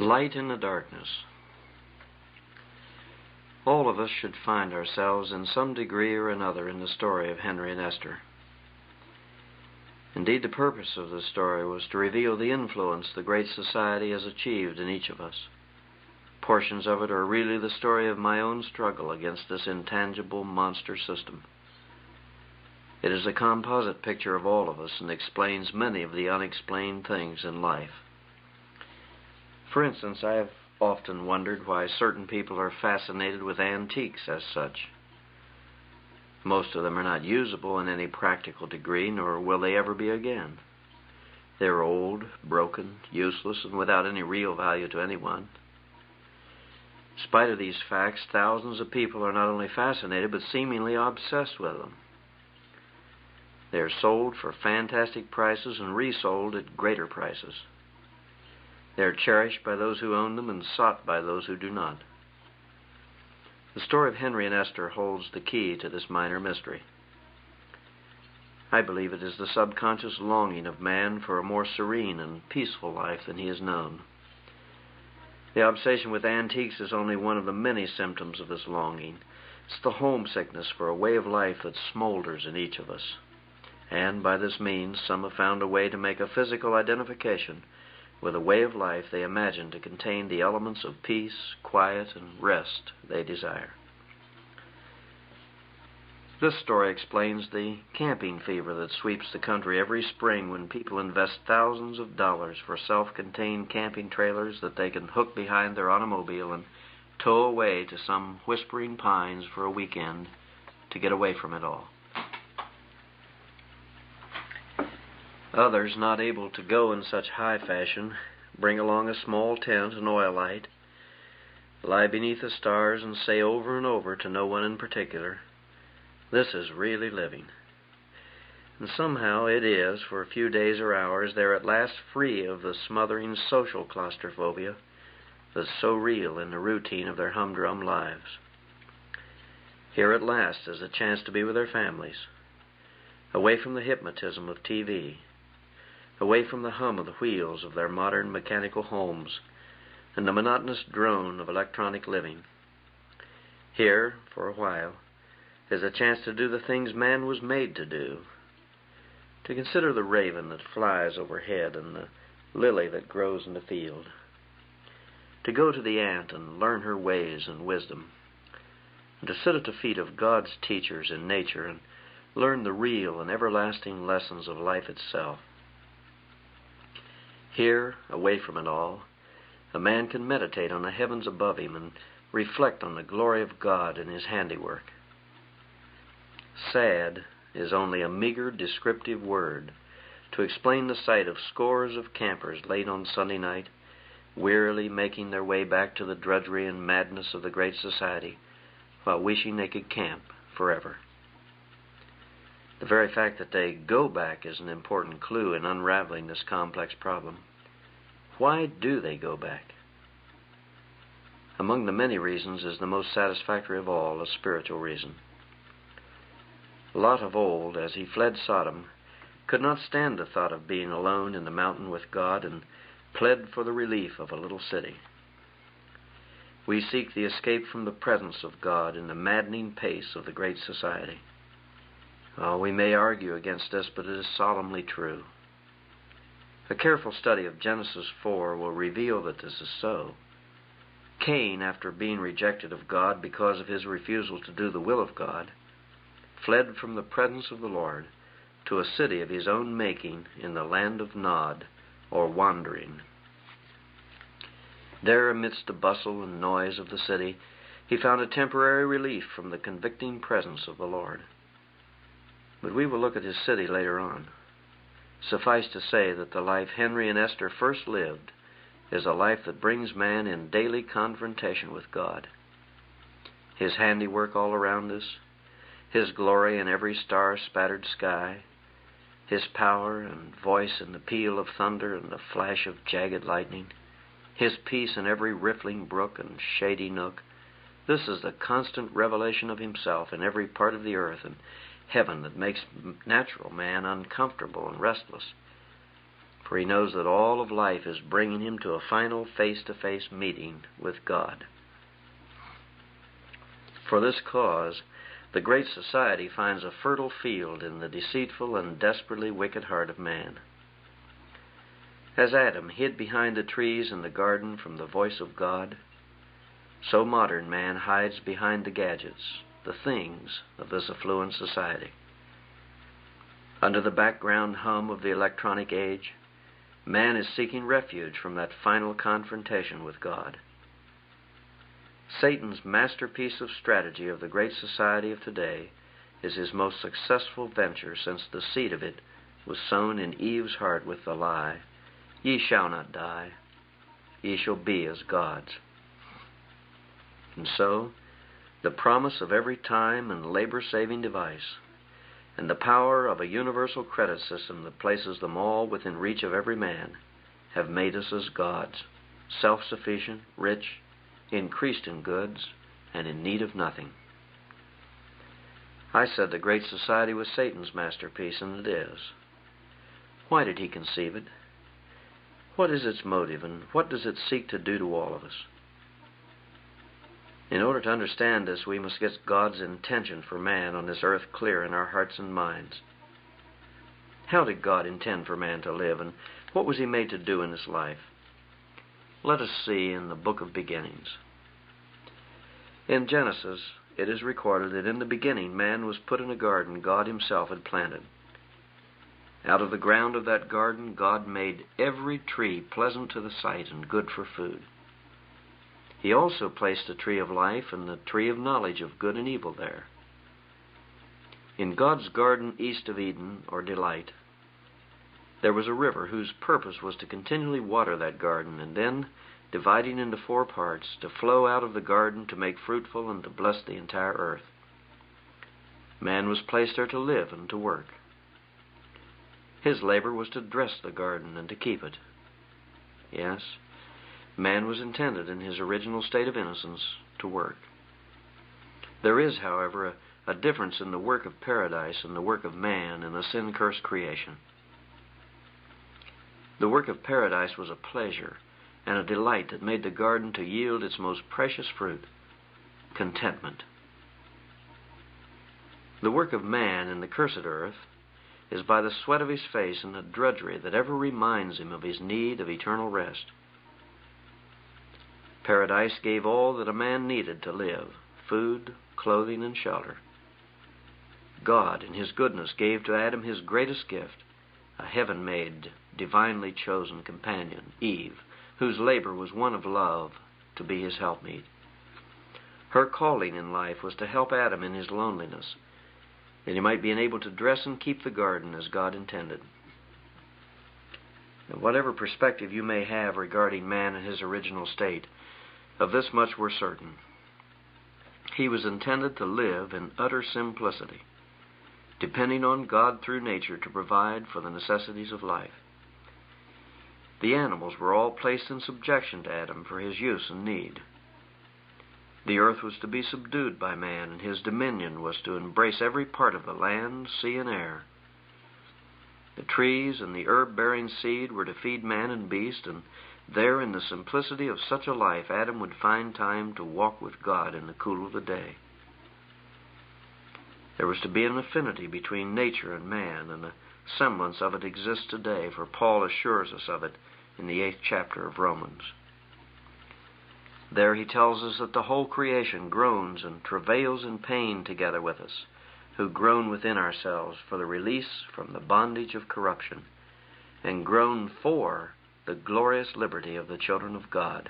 Light in the darkness. All of us should find ourselves in some degree or another in the story of Henry and Esther. Indeed, the purpose of this story was to reveal the influence the Great Society has achieved in each of us. Portions of it are really the story of my own struggle against this intangible monster system. It is a composite picture of all of us and explains many of the unexplained things in life. For instance, I have often wondered why certain people are fascinated with antiques as such. Most of them are not usable in any practical degree, nor will they ever be again. They are old, broken, useless, and without any real value to anyone. In spite of these facts, thousands of people are not only fascinated, but seemingly obsessed with them. They are sold for fantastic prices and resold at greater prices. They are cherished by those who own them and sought by those who do not. The story of Henry and Esther holds the key to this minor mystery. I believe it is the subconscious longing of man for a more serene and peaceful life than he has known. The obsession with antiques is only one of the many symptoms of this longing. It's the homesickness for a way of life that smolders in each of us. And by this means, some have found a way to make a physical identification with a way of life they imagine to contain the elements of peace, quiet, and rest they desire. This story explains the camping fever that sweeps the country every spring when people invest thousands of dollars for self-contained camping trailers that they can hook behind their automobile and tow away to some whispering pines for a weekend to get away from it all. Others, not able to go in such high fashion, bring along a small tent and oil light, lie beneath the stars and say over and over to no one in particular, "This is really living." And somehow it is, for a few days or hours, they're at last free of the smothering social claustrophobia that's so real in the routine of their humdrum lives. Here at last is a chance to be with their families, away from the hypnotism of TV, away from the hum of the wheels of their modern mechanical homes and the monotonous drone of electronic living. Here, for a while, is a chance to do the things man was made to do, to consider the raven that flies overhead and the lily that grows in the field, to go to the ant and learn her ways and wisdom, and to sit at the feet of God's teachers in nature and learn the real and everlasting lessons of life itself. Here, away from it all, a man can meditate on the heavens above him and reflect on the glory of God and His handiwork. Sad is only a meager descriptive word to explain the sight of scores of campers late on Sunday night, wearily making their way back to the drudgery and madness of the Great Society, while wishing they could camp forever. The very fact that they go back is an important clue in unraveling this complex problem. Why do they go back? Among the many reasons is the most satisfactory of all a spiritual reason. Lot of old, as he fled Sodom, could not stand the thought of being alone in the mountain with God and pled for the relief of a little city. We seek the escape from the presence of God in the maddening pace of the Great Society. We may argue against this, but it is solemnly true. A careful study of Genesis 4 will reveal that this is so. Cain, after being rejected of God because of his refusal to do the will of God, fled from the presence of the Lord to a city of his own making in the land of Nod, or wandering. There, amidst the bustle and noise of the city, he found a temporary relief from the convicting presence of the Lord. But we will look at his city later on. Suffice to say that the life Henry and Esther first lived is a life that brings man in daily confrontation with God. His handiwork all around us, His glory in every star-spattered sky, His power and voice in the peal of thunder and the flash of jagged lightning, His peace in every riffling brook and shady nook. This is the constant revelation of Himself in every part of the earth and heaven that makes natural man uncomfortable and restless. for he knows that all of life is bringing him to a final face-to-face meeting with God. For this cause, the great society finds a fertile field in the deceitful and desperately wicked heart of man. As Adam hid behind the trees in the garden from the voice of God, so modern man hides behind the gadgets, the things of this affluent society. Under the background hum of the electronic age, man is seeking refuge from that final confrontation with God. Satan's masterpiece of strategy of the great society of today is his most successful venture since the seed of it was sown in Eve's heart with the lie, "Ye shall not die, ye shall be as gods." And so, the promise of every time and labor-saving device, and the power of a universal credit system that places them all within reach of every man, have made us as gods, self-sufficient, rich, increased in goods, and in need of nothing. I said the great society was Satan's masterpiece, and it is. Why did he conceive it? What is its motive, and what does it seek to do to all of us? In order to understand this, we must get God's intention for man on this earth clear in our hearts and minds. How did God intend for man to live, and what was he made to do in this life? Let us see in the Book of Beginnings. In Genesis, it is recorded that in the beginning man was put in a garden God himself had planted. Out of the ground of that garden God made every tree pleasant to the sight and good for food. He also placed the tree of life and the tree of knowledge of good and evil there. In God's garden east of Eden, or delight, there was a river whose purpose was to continually water that garden, and then, dividing into 4 parts, to flow out of the garden to make fruitful and to bless the entire earth. Man was placed there to live and to work. His labor was to dress the garden and to keep it. Yes, man was intended in his original state of innocence to work. There is, however, a difference in the work of paradise and the work of man in a sin-cursed creation. The work of paradise was a pleasure and a delight that made the garden to yield its most precious fruit, contentment. The work of man in the cursed earth is by the sweat of his face and the drudgery that ever reminds him of his need of eternal rest. Paradise gave all that a man needed to live, food, clothing, and shelter. God, in his goodness, gave to Adam his greatest gift, a heaven-made, divinely chosen companion, Eve, whose labor was one of love, to be his helpmeet. Her calling in life was to help Adam in his loneliness, that he might be enabled to dress and keep the garden as God intended. And whatever perspective you may have regarding man in his original state, of this much we're certain. He was intended to live in utter simplicity, depending on God through nature to provide for the necessities of life. The animals were all placed in subjection to Adam for his use and need. The earth was to be subdued by man, and his dominion was to embrace every part of the land, sea, and air. The trees and the herb-bearing seed were to feed man and beast, and there, in the simplicity of such a life, Adam would find time to walk with God in the cool of the day. There was to be an affinity between nature and man, and a semblance of it exists today, for Paul assures us of it in the 8th chapter of Romans. There he tells us that the whole creation groans and travails in pain together with us, who groan within ourselves for the release from the bondage of corruption, and groan for the glorious liberty of the children of God.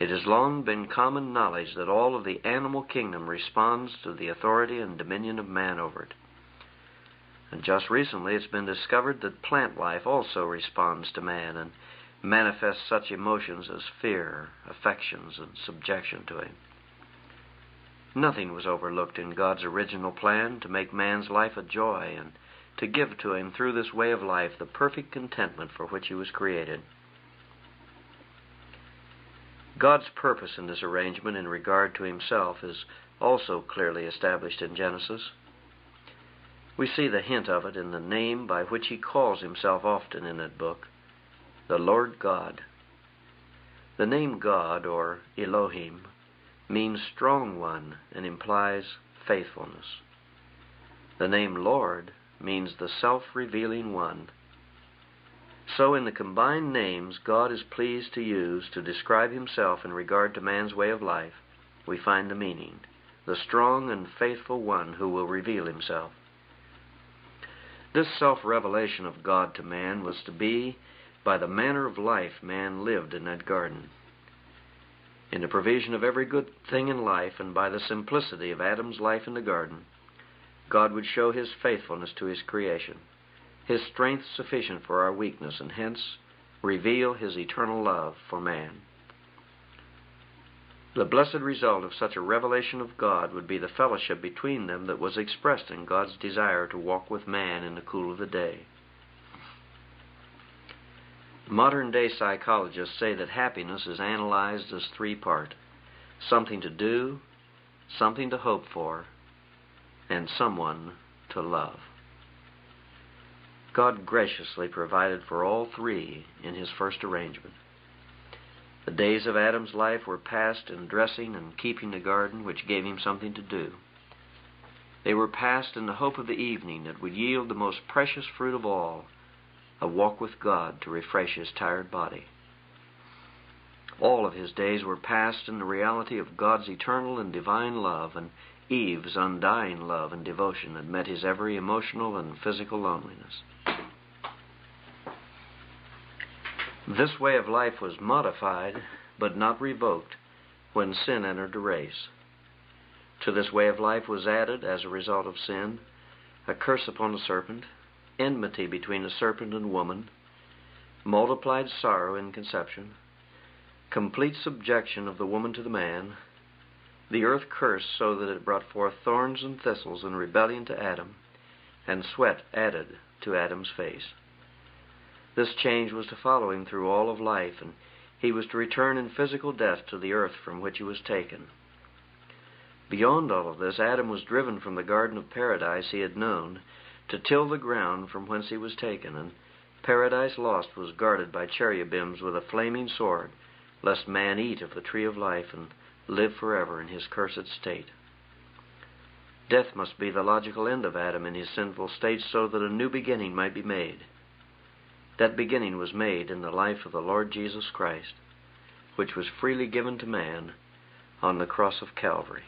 It has long been common knowledge that all of the animal kingdom responds to the authority and dominion of man over it. And just recently it's been discovered that plant life also responds to man and manifests such emotions as fear, affections, and subjection to him. Nothing was overlooked in God's original plan to make man's life a joy and to give to him through this way of life the perfect contentment for which he was created. God's purpose in this arrangement in regard to himself is also clearly established in Genesis. We see the hint of it in the name by which he calls himself often in that book, the Lord God. The name God, or Elohim, means strong one and implies faithfulness. The name Lord means the self-revealing one. So in the combined names God is pleased to use to describe himself in regard to man's way of life, we find the meaning, the strong and faithful one who will reveal himself. This self-revelation of God to man was to be by the manner of life man lived in that garden. In the provision of every good thing in life and by the simplicity of Adam's life in the garden, God would show his faithfulness to his creation, his strength sufficient for our weakness, and hence reveal his eternal love for man. The blessed result of such a revelation of God would be the fellowship between them that was expressed in God's desire to walk with man in the cool of the day. Modern-day psychologists say that happiness is analyzed as three-part: something to do, something to hope for, and someone to love. God graciously provided for all three in his first arrangement. The days of Adam's life were passed in dressing and keeping the garden, which gave him something to do. They were passed in the hope of the evening that would yield the most precious fruit of all, a walk with God to refresh his tired body. All of his days were passed in the reality of God's eternal and divine love and Eve's undying love and devotion that met his every emotional and physical loneliness. This way of life was modified, but not revoked, when sin entered the race. To this way of life was added, as a result of sin, a curse upon the serpent, enmity between the serpent and woman, multiplied sorrow in conception, complete subjection of the woman to the man, the earth cursed so that it brought forth thorns and thistles in rebellion to Adam, and sweat added to Adam's face. This change was to follow him through all of life, and he was to return in physical death to the earth from which he was taken. Beyond all of this, Adam was driven from the garden of paradise he had known to till the ground from whence he was taken, and Paradise Lost was guarded by cherubims with a flaming sword, lest man eat of the tree of life and live forever in his cursed state. Death must be the logical end of Adam in his sinful state, so that a new beginning might be made. That beginning was made in the life of the Lord Jesus Christ, which was freely given to man on the cross of Calvary.